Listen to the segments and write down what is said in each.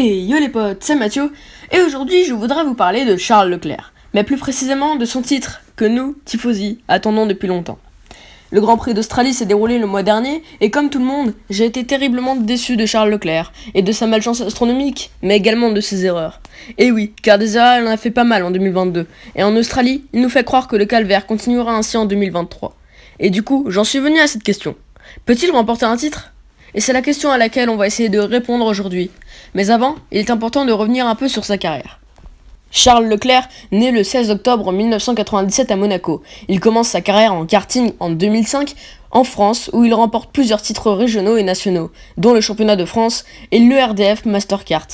Et yo les potes, c'est Mathieu, et aujourd'hui je voudrais vous parler de Charles Leclerc, mais plus précisément de son titre, que nous, tifosi, attendons depuis longtemps. Le Grand Prix d'Australie s'est déroulé le mois dernier, et comme tout le monde, j'ai été terriblement déçu de Charles Leclerc, et de sa malchance astronomique, mais également de ses erreurs. Et oui, car des erreurs il en a fait pas mal en 2022, et en Australie, il nous fait croire que le calvaire continuera ainsi en 2023. Et du coup, j'en suis venu à cette question. Peut-il remporter un titre ? Et c'est la question à laquelle on va essayer de répondre aujourd'hui. Mais avant, il est important de revenir un peu sur sa carrière. Charles Leclerc naît le 16 octobre 1997 à Monaco. Il commence sa carrière en karting en 2005 en France où il remporte plusieurs titres régionaux et nationaux, dont le championnat de France et l'ERDF Mastercard.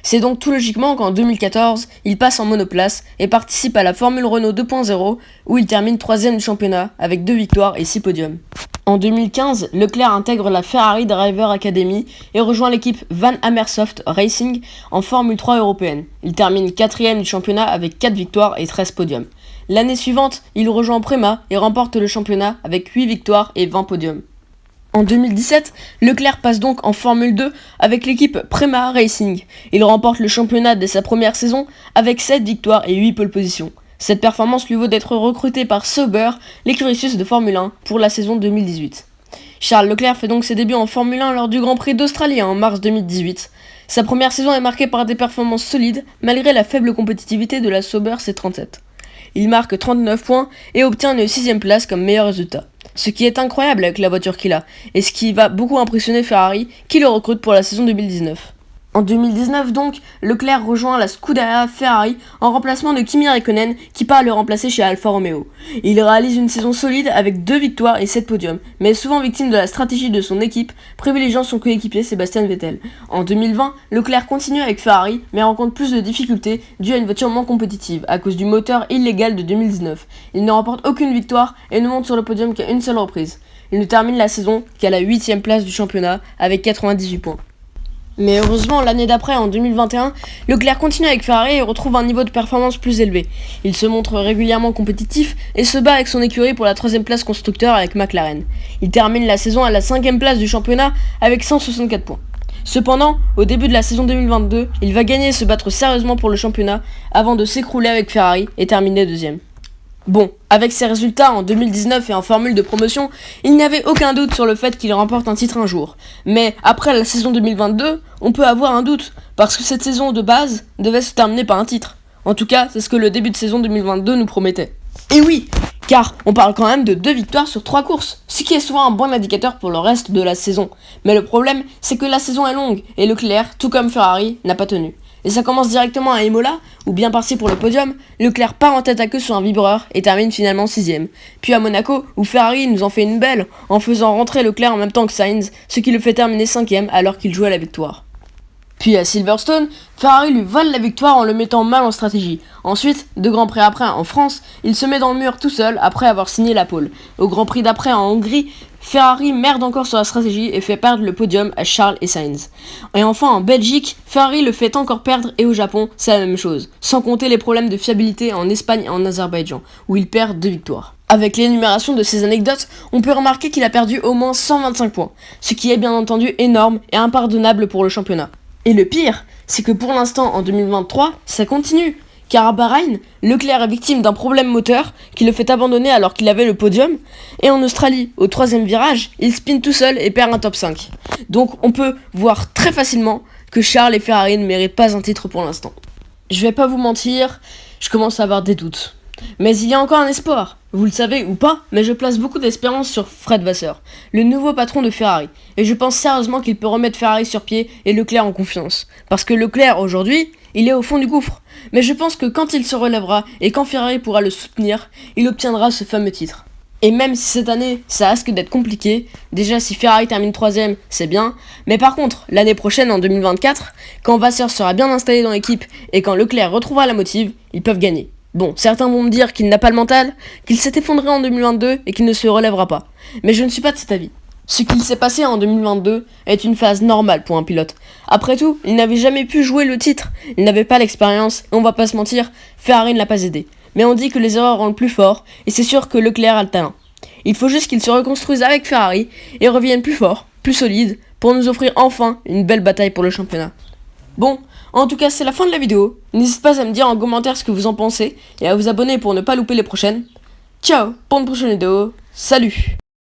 C'est donc tout logiquement qu'en 2014, il passe en monoplace et participe à la Formule Renault 2.0 où il termine 3ème du championnat avec 2 victoires et 6 podiums. En 2015, Leclerc intègre la Ferrari Driver Academy et rejoint l'équipe Van Amersfoort Racing en Formule 3 européenne. Il termine 4ème du championnat avec 4 victoires et 13 podiums. L'année suivante, il rejoint Prema et remporte le championnat avec 8 victoires et 20 podiums. En 2017, Leclerc passe donc en Formule 2 avec l'équipe Prema Racing. Il remporte le championnat dès sa première saison avec 7 victoires et 8 pole positions. Cette performance lui vaut d'être recruté par Sauber, l'écurie suisse de Formule 1, pour la saison 2018. Charles Leclerc fait donc ses débuts en Formule 1 lors du Grand Prix d'Australie en mars 2018. Sa première saison est marquée par des performances solides malgré la faible compétitivité de la Sauber C37. Il marque 39 points et obtient une 6ème place comme meilleur résultat. Ce qui est incroyable avec la voiture qu'il a, et ce qui va beaucoup impressionner Ferrari, qui le recrute pour la saison 2019. En 2019 donc, Leclerc rejoint la Scuderia Ferrari en remplacement de Kimi Räikkönen qui part le remplacer chez Alfa Romeo. Il réalise une saison solide avec 2 victoires et 7 podiums, mais est souvent victime de la stratégie de son équipe, privilégiant son coéquipier Sebastian Vettel. En 2020, Leclerc continue avec Ferrari, mais rencontre plus de difficultés dues à une voiture moins compétitive, à cause du moteur illégal de 2019. Il ne remporte aucune victoire et ne monte sur le podium qu'à une seule reprise. Il ne termine la saison qu'à la 8ème place du championnat avec 98 points. Mais heureusement, l'année d'après, en 2021, Leclerc continue avec Ferrari et retrouve un niveau de performance plus élevé. Il se montre régulièrement compétitif et se bat avec son écurie pour la 3ème place constructeur avec McLaren. Il termine la saison à la 5ème place du championnat avec 164 points. Cependant, au début de la saison 2022, il va gagner et se battre sérieusement pour le championnat avant de s'écrouler avec Ferrari et terminer 2ème. Bon, avec ses résultats en 2019 et en formule de promotion, il n'y avait aucun doute sur le fait qu'il remporte un titre un jour. Mais après la saison 2022, on peut avoir un doute, parce que cette saison de base devait se terminer par un titre. En tout cas, c'est ce que le début de saison 2022 nous promettait. Et oui, car on parle quand même de 2 victoires sur 3 courses, ce qui est souvent un bon indicateur pour le reste de la saison. Mais le problème, c'est que la saison est longue, et Leclerc, tout comme Ferrari, n'a pas tenu. Et ça commence directement à Imola, où bien parti pour le podium, Leclerc part en tête à queue sur un vibreur et termine finalement 6ème. Puis à Monaco, où Ferrari nous en fait une belle, en faisant rentrer Leclerc en même temps que Sainz, ce qui le fait terminer 5ème alors qu'il jouait à la victoire. Puis à Silverstone, Ferrari lui vole la victoire en le mettant mal en stratégie. Ensuite, 2 Grands Prix après en France, il se met dans le mur tout seul après avoir signé la pole. Au Grand Prix d'après en Hongrie, Ferrari merde encore sur la stratégie et fait perdre le podium à Charles et Sainz. Et enfin en Belgique, Ferrari le fait encore perdre et au Japon, c'est la même chose. Sans compter les problèmes de fiabilité en Espagne et en Azerbaïdjan, où il perd 2 victoires. Avec l'énumération de ces anecdotes, on peut remarquer qu'il a perdu au moins 125 points, ce qui est bien entendu énorme et impardonnable pour le championnat. Et le pire, c'est que pour l'instant en 2023, ça continue. Car à Bahreïn, Leclerc est victime d'un problème moteur qui le fait abandonner alors qu'il avait le podium. Et en Australie, au 3ème virage, il spin tout seul et perd un top 5. Donc on peut voir très facilement que Charles et Ferrari ne méritent pas un titre pour l'instant. Je vais pas vous mentir, je commence à avoir des doutes. Mais il y a encore un espoir, vous le savez ou pas, mais je place beaucoup d'espérance sur Fred Vasseur, le nouveau patron de Ferrari, et je pense sérieusement qu'il peut remettre Ferrari sur pied et Leclerc en confiance. Parce que Leclerc, aujourd'hui, il est au fond du gouffre, mais je pense que quand il se relèvera et quand Ferrari pourra le soutenir, il obtiendra ce fameux titre. Et même si cette année, ça risque d'être compliqué, déjà si Ferrari termine 3ème, c'est bien, mais par contre, l'année prochaine, en 2024, quand Vasseur sera bien installé dans l'équipe et quand Leclerc retrouvera la motive, ils peuvent gagner. Bon, certains vont me dire qu'il n'a pas le mental, qu'il s'est effondré en 2022 et qu'il ne se relèvera pas. Mais je ne suis pas de cet avis. Ce qu'il s'est passé en 2022 est une phase normale pour un pilote. Après tout, il n'avait jamais pu jouer le titre, il n'avait pas l'expérience, et on va pas se mentir, Ferrari ne l'a pas aidé. Mais on dit que les erreurs rendent plus fort, et c'est sûr que Leclerc a le talent. Il faut juste qu'il se reconstruise avec Ferrari et revienne plus fort, plus solide, pour nous offrir enfin une belle bataille pour le championnat. Bon, en tout cas c'est la fin de la vidéo. N'hésitez pas à me dire en commentaire ce que vous en pensez et à vous abonner pour ne pas louper les prochaines. Ciao pour une prochaine vidéo. Salut!